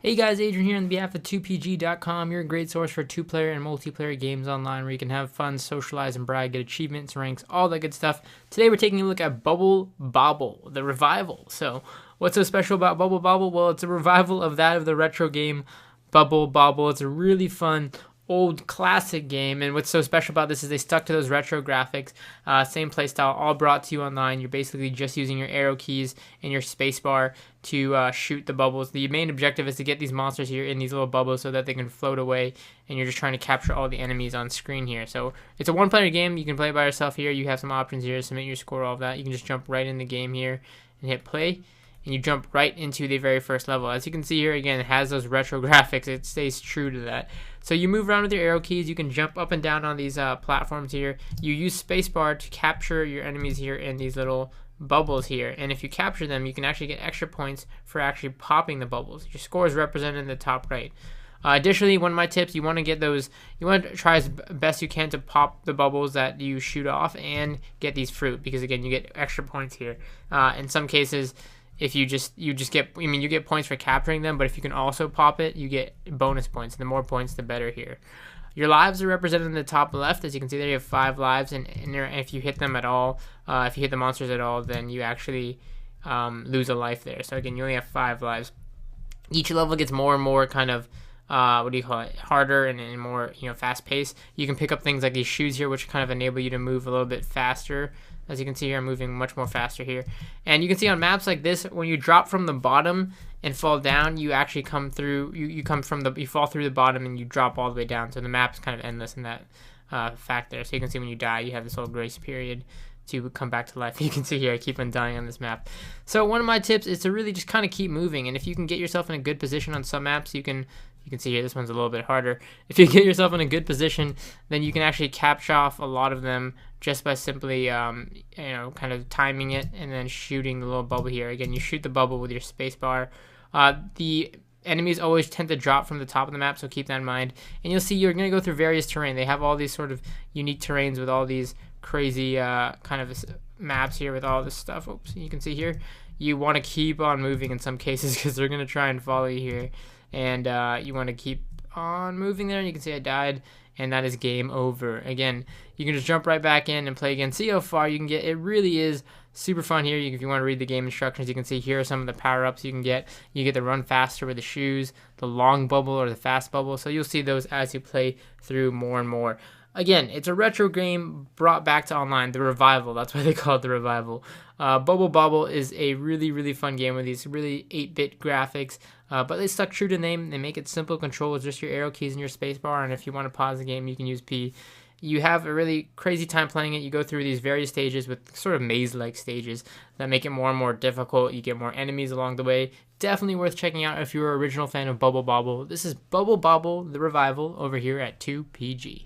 Hey guys, Adrian here on behalf of 2pg.com, your great source for two-player and multiplayer games online where you can have fun, socialize, and brag, get achievements, ranks, all that good stuff. Today we're taking a look at Bobble, the revival. So what's so special about Bobble? Well, it's a revival of the retro game Bobble. It's a really fun old classic game, and what's so special about this is they stuck to those retro graphics, same playstyle, all brought to you online. You're basically just using your arrow keys and your spacebar to shoot the bubbles. The main objective is to get these monsters here in these little bubbles so that they can float away, and you're just trying to capture all the enemies on screen here. So it's a one-player game. You can play it by yourself here. You have some options here, submit your score, all of that. You can just jump right in the game here and hit play, and you jump right into the very first level. As you can see here, again, it has those retro graphics. It stays true to that. So you move around with your arrow keys. You can jump up and down on these platforms here. You use spacebar to capture your enemies here in these little bubbles here. And if you capture them, you can actually get extra points for actually popping the bubbles. Your score is represented in the top right. Additionally, one of my tips, you want to try as best you can to pop the bubbles that you shoot off and get these fruit, because again, you get extra points here. In some cases, if you get points for capturing them, but if you can also pop it, you get bonus points. The more points, the better here. Your lives are represented in the top left. As you can see there, you have 5 lives, and if you hit them at all, if you hit the monsters at all, then you actually lose a life there. So again, you only have 5 lives. Each level gets more and more kind of harder and more fast paced. You can pick up things like these shoes here, which kind of enable you to move a little bit faster. As you can see here, I'm moving much more faster here. And you can see on maps like this, when you drop from the bottom and fall down, you actually come through, you fall through the bottom and you drop all the way down. So the map's kind of endless in that fact there. So you can see when you die, you have this little grace period to come back to life. You can see here, I keep on dying on this map. So one of my tips is to really just kind of keep moving. And if you can get yourself in a good position on some maps, you can see here, this one's a little bit harder. If you get yourself in a good position, then you can actually capture off a lot of them just by simply, kind of timing it and then shooting the little bubble here. Again, you shoot the bubble with your space bar. The enemies always tend to drop from the top of the map, so keep that in mind. And you'll see you're going to go through various terrain. They have all these sort of unique terrains with all these crazy kind of maps here with all this stuff. Oops, you can see here. You want to keep on moving in some cases because they're going to try and follow you here. And you want to keep on moving there. And you can see I died, and that is game over. Again, you can just jump right back in and play again. See how far you can get. It really is super fun here. If you want to read the game instructions, you can see here are some of the power-ups you can get. You get to run faster with the shoes, the long bubble or the fast bubble. So you'll see those as you play through more and more. Again, it's a retro game brought back to online, the revival. That's why they call it the revival. Bobble is a really, really fun game with these really 8-bit graphics, but they stuck true to the name. They make it simple control with just your arrow keys and your spacebar, and if you want to pause the game, you can use P. You have a really crazy time playing it. You go through these various stages with sort of maze-like stages that make it more and more difficult. You get more enemies along the way. Definitely worth checking out if you're an original fan of Bobble. This is Bobble, the revival, over here at 2PG.